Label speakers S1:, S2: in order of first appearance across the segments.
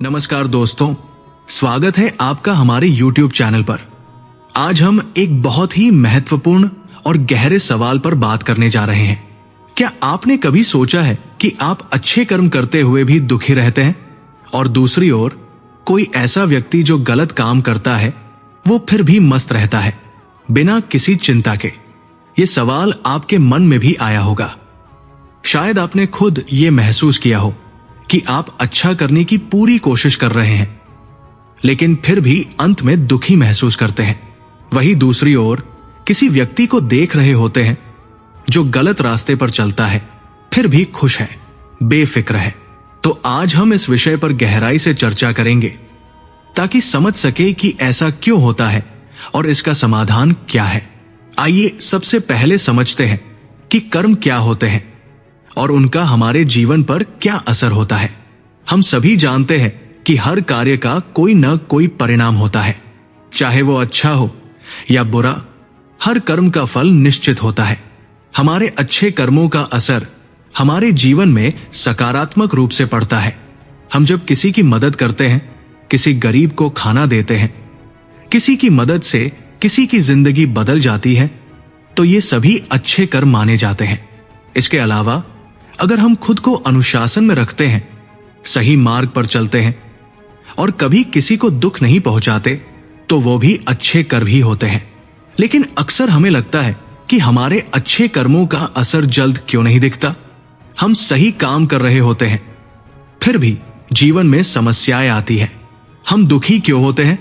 S1: नमस्कार दोस्तों, स्वागत है आपका हमारे YouTube चैनल पर। आज हम एक बहुत ही महत्वपूर्ण और गहरे सवाल पर बात करने जा रहे हैं। क्या आपने कभी सोचा है कि आप अच्छे कर्म करते हुए भी दुखी रहते हैं और दूसरी ओर कोई ऐसा व्यक्ति जो गलत काम करता है वो फिर भी मस्त रहता है बिना किसी चिंता के? ये सवाल आपके मन में भी आया होगा। शायद आपने खुद ये महसूस किया हो कि आप अच्छा करने की पूरी कोशिश कर रहे हैं, लेकिन फिर भी अंत में दुखी महसूस करते हैं। वहीं दूसरी ओर किसी व्यक्ति को देख रहे होते हैं जो गलत रास्ते पर चलता है, फिर भी खुश है, बेफिक्र है। तो आज हम इस विषय पर गहराई से चर्चा करेंगे ताकि समझ सके कि ऐसा क्यों होता है और इसका समाधान क्या है। आइए सबसे पहले समझते हैं कि कर्म क्या होते हैं और उनका हमारे जीवन पर क्या असर होता है। हम सभी जानते हैं कि हर कार्य का कोई न कोई परिणाम होता है, चाहे वो अच्छा हो या बुरा। हर कर्म का फल निश्चित होता है। हमारे अच्छे कर्मों का असर हमारे जीवन में सकारात्मक रूप से पड़ता है। हम जब किसी की मदद करते हैं, किसी गरीब को खाना देते हैं, किसी की मदद से किसी की जिंदगी बदल जाती है, तो ये सभी अच्छे कर्म माने जाते हैं। इसके अलावा अगर हम खुद को अनुशासन में रखते हैं, सही मार्ग पर चलते हैं और कभी किसी को दुख नहीं पहुंचाते, तो वो भी अच्छे कर्म ही होते हैं। लेकिन अक्सर हमें लगता है कि हमारे अच्छे कर्मों का असर जल्द क्यों नहीं दिखता। हम सही काम कर रहे होते हैं, फिर भी जीवन में समस्याएं आती हैं। हम दुखी क्यों होते हैं?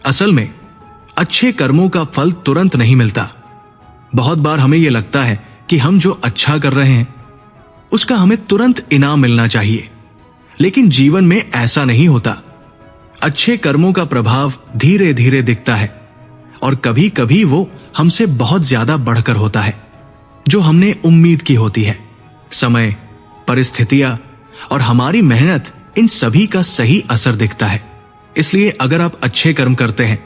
S1: असल में अच्छे कर्मों का फल तुरंत नहीं मिलता। बहुत बार हमें यह लगता है कि हम जो अच्छा कर रहे हैं उसका हमें तुरंत इनाम मिलना चाहिए, लेकिन जीवन में ऐसा नहीं होता। अच्छे कर्मों का प्रभाव धीरे धीरे दिखता है और कभी कभी वो हमसे बहुत ज्यादा बढ़कर होता है जो हमने उम्मीद की होती है। समय, परिस्थितियां और हमारी मेहनत, इन सभी का सही असर दिखता है। इसलिए अगर आप अच्छे कर्म करते हैं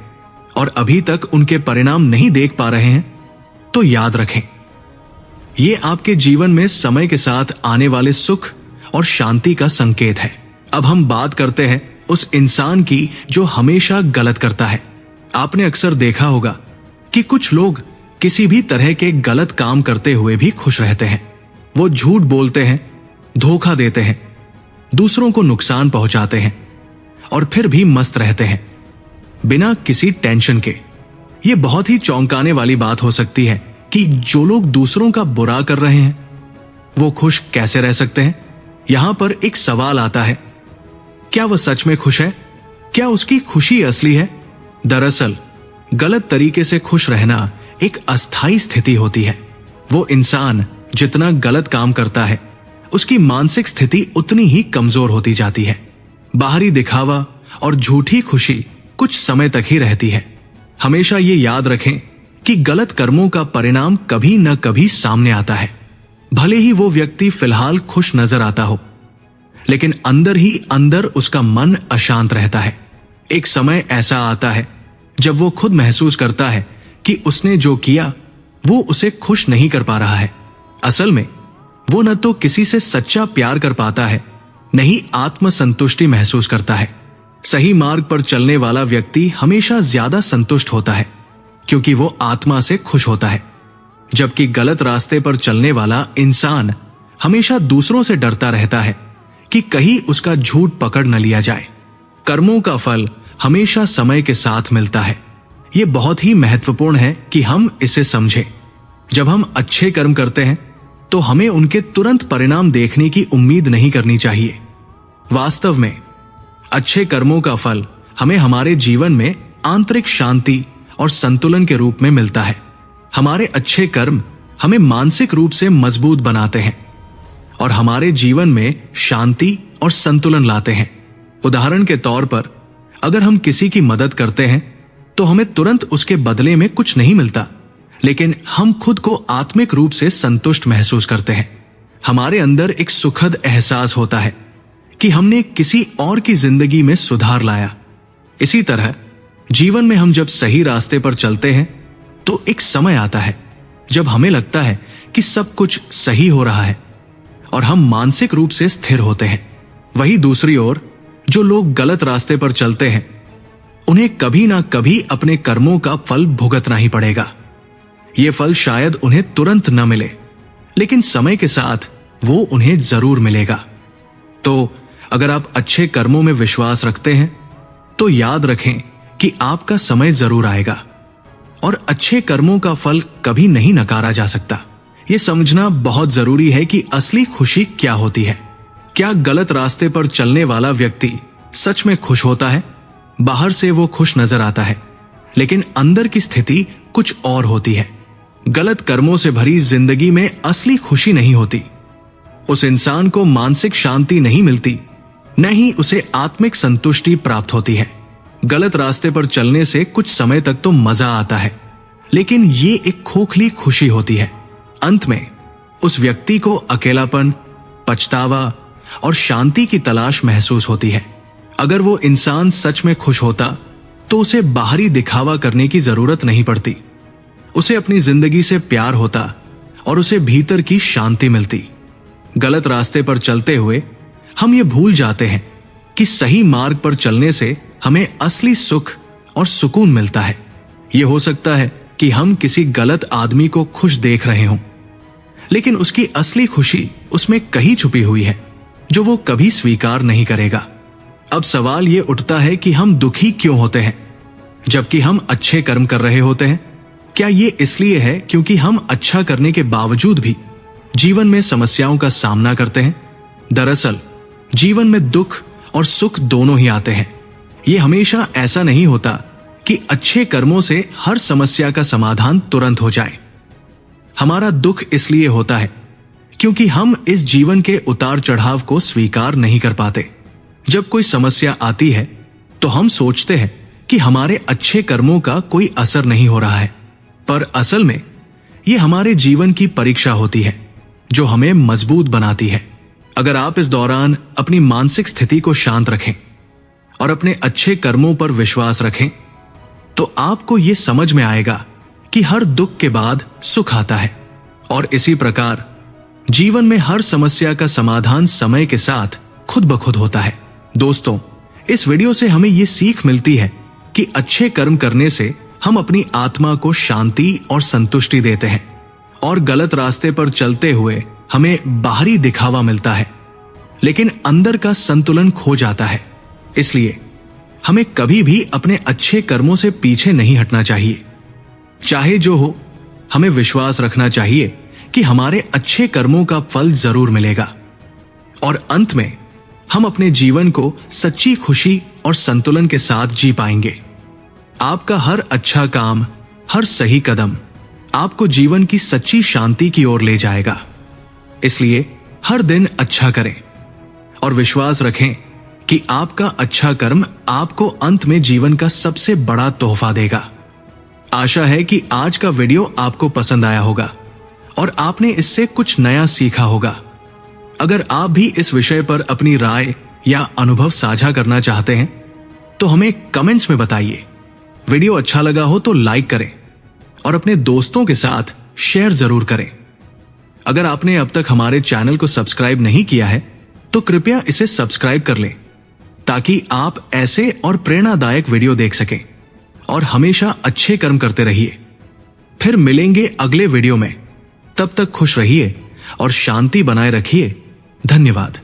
S1: और अभी तक उनके परिणाम नहीं देख पा रहे हैं, तो याद रखें, ये आपके जीवन में समय के साथ आने वाले सुख और शांति का संकेत है। अब हम बात करते हैं उस इंसान की जो हमेशा गलत करता है। आपने अक्सर देखा होगा कि कुछ लोग किसी भी तरह के गलत काम करते हुए भी खुश रहते हैं। वो झूठ बोलते हैं, धोखा देते हैं, दूसरों को नुकसान पहुंचाते हैं और फिर भी मस्त रहते हैं बिना किसी टेंशन के। ये बहुत ही चौंकाने वाली बात हो सकती है कि जो लोग दूसरों का बुरा कर रहे हैं वो खुश कैसे रह सकते हैं। यहां पर एक सवाल आता है, क्या वह सच में खुश है? क्या उसकी खुशी असली है? दरअसल गलत तरीके से खुश रहना एक अस्थायी स्थिति होती है। वो इंसान जितना गलत काम करता है, उसकी मानसिक स्थिति उतनी ही कमजोर होती जाती है। बाहरी दिखावा और झूठी खुशी कुछ समय तक ही रहती है। हमेशा ये याद रखें कि गलत कर्मों का परिणाम कभी न कभी सामने आता है। भले ही वो व्यक्ति फिलहाल खुश नजर आता हो, लेकिन अंदर ही अंदर उसका मन अशांत रहता है। एक समय ऐसा आता है जब वो खुद महसूस करता है कि उसने जो किया वो उसे खुश नहीं कर पा रहा है। असल में वो न तो किसी से सच्चा प्यार कर पाता है, न ही आत्मसंतुष्टि महसूस करता है। सही मार्ग पर चलने वाला व्यक्ति हमेशा ज्यादा संतुष्ट होता है क्योंकि वो आत्मा से खुश होता है, जबकि गलत रास्ते पर चलने वाला इंसान हमेशा दूसरों से डरता रहता है कि कहीं उसका झूठ पकड़ न लिया जाए। कर्मों का फल हमेशा समय के साथ मिलता है। ये बहुत ही महत्वपूर्ण है कि हम इसे समझें। जब हम अच्छे कर्म करते हैं तो हमें उनके तुरंत परिणाम देखने की उम्मीद नहीं करनी चाहिए। वास्तव में अच्छे कर्मों का फल हमें हमारे जीवन में आंतरिक शांति और संतुलन के रूप में मिलता है। हमारे अच्छे कर्म हमें मानसिक रूप से मजबूत बनाते हैं और हमारे जीवन में शांति और संतुलन लाते हैं। उदाहरण के तौर पर अगर हम किसी की मदद करते हैं तो हमें तुरंत उसके बदले में कुछ नहीं मिलता, लेकिन हम खुद को आत्मिक रूप से संतुष्ट महसूस करते हैं। हमारे अंदर एक सुखद एहसास होता है कि हमने किसी और की जिंदगी में सुधार लाया। इसी तरह जीवन में हम जब सही रास्ते पर चलते हैं तो एक समय आता है जब हमें लगता है कि सब कुछ सही हो रहा है और हम मानसिक रूप से स्थिर होते हैं। वहीं दूसरी ओर जो लोग गलत रास्ते पर चलते हैं उन्हें कभी ना कभी अपने कर्मों का फल भुगतना ही पड़ेगा। ये फल शायद उन्हें तुरंत न मिले, लेकिन समय के साथ वो उन्हें जरूर मिलेगा। तो अगर आप अच्छे कर्मों में विश्वास रखते हैं तो याद रखें कि आपका समय जरूर आएगा और अच्छे कर्मों का फल कभी नहीं नकारा जा सकता। यह समझना बहुत जरूरी है कि असली खुशी क्या होती है। क्या गलत रास्ते पर चलने वाला व्यक्ति सच में खुश होता है? बाहर से वो खुश नजर आता है, लेकिन अंदर की स्थिति कुछ और होती है। गलत कर्मों से भरी जिंदगी में असली खुशी नहीं होती। उस इंसान को मानसिक शांति नहीं मिलती, न ही उसे आत्मिक संतुष्टि प्राप्त होती है। गलत रास्ते पर चलने से कुछ समय तक तो मजा आता है, लेकिन ये एक खोखली खुशी होती है। अंत में उस व्यक्ति को अकेलापन, पछतावा और शांति की तलाश महसूस होती है। अगर वो इंसान सच में खुश होता तो उसे बाहरी दिखावा करने की जरूरत नहीं पड़ती। उसे अपनी जिंदगी से प्यार होता और उसे भीतर की शांति मिलती। गलत रास्ते पर चलते हुए हम ये भूल जाते हैं कि सही मार्ग पर चलने से हमें असली सुख और सुकून मिलता है। यह हो सकता है कि हम किसी गलत आदमी को खुश देख रहे हों, लेकिन उसकी असली खुशी उसमें कहीं छुपी हुई है जो वो कभी स्वीकार नहीं करेगा। अब सवाल ये उठता है कि हम दुखी क्यों होते हैं जबकि हम अच्छे कर्म कर रहे होते हैं? क्या ये इसलिए है क्योंकि हम अच्छा करने के बावजूद भी जीवन में समस्याओं का सामना करते हैं? दरअसल जीवन में दुख और सुख दोनों ही आते हैं। ये हमेशा ऐसा नहीं होता कि अच्छे कर्मों से हर समस्या का समाधान तुरंत हो जाए। हमारा दुख इसलिए होता है क्योंकि हम इस जीवन के उतार चढ़ाव को स्वीकार नहीं कर पाते। जब कोई समस्या आती है तो हम सोचते हैं कि हमारे अच्छे कर्मों का कोई असर नहीं हो रहा है, पर असल में यह हमारे जीवन की परीक्षा होती है जो हमें मजबूत बनाती है। अगर आप इस दौरान अपनी मानसिक स्थिति को शांत रखें और अपने अच्छे कर्मों पर विश्वास रखें तो आपको यह समझ में आएगा कि हर दुख के बाद सुख आता है, और इसी प्रकार जीवन में हर समस्या का समाधान समय के साथ खुद ब खुद होता है। दोस्तों, इस वीडियो से हमें यह सीख मिलती है कि अच्छे कर्म करने से हम अपनी आत्मा को शांति और संतुष्टि देते हैं, और गलत रास्ते पर चलते हुए हमें बाहरी दिखावा मिलता है, लेकिन अंदर का संतुलन खो जाता है। इसलिए हमें कभी भी अपने अच्छे कर्मों से पीछे नहीं हटना चाहिए। चाहे जो हो, हमें विश्वास रखना चाहिए कि हमारे अच्छे कर्मों का फल जरूर मिलेगा, और अंत में हम अपने जीवन को सच्ची खुशी और संतुलन के साथ जी पाएंगे। आपका हर अच्छा काम, हर सही कदम आपको जीवन की सच्ची शांति की ओर ले जाएगा। इसलिए हर दिन अच्छा करें और विश्वास रखें कि आपका अच्छा कर्म आपको अंत में जीवन का सबसे बड़ा तोहफा देगा। आशा है कि आज का वीडियो आपको पसंद आया होगा और आपने इससे कुछ नया सीखा होगा। अगर आप भी इस विषय पर अपनी राय या अनुभव साझा करना चाहते हैं तो हमें कमेंट्स में बताइए। वीडियो अच्छा लगा हो तो लाइक करें और अपने दोस्तों के साथ शेयर जरूर करें। अगर आपने अब तक हमारे चैनल को सब्सक्राइब नहीं किया है तो कृपया इसे सब्सक्राइब कर लें ताकि आप ऐसे और प्रेरणादायक वीडियो देख सकें, और हमेशा अच्छे कर्म करते रहिए। फिर मिलेंगे अगले वीडियो में। तब तक खुश रहिए और शांति बनाए रखिए। धन्यवाद।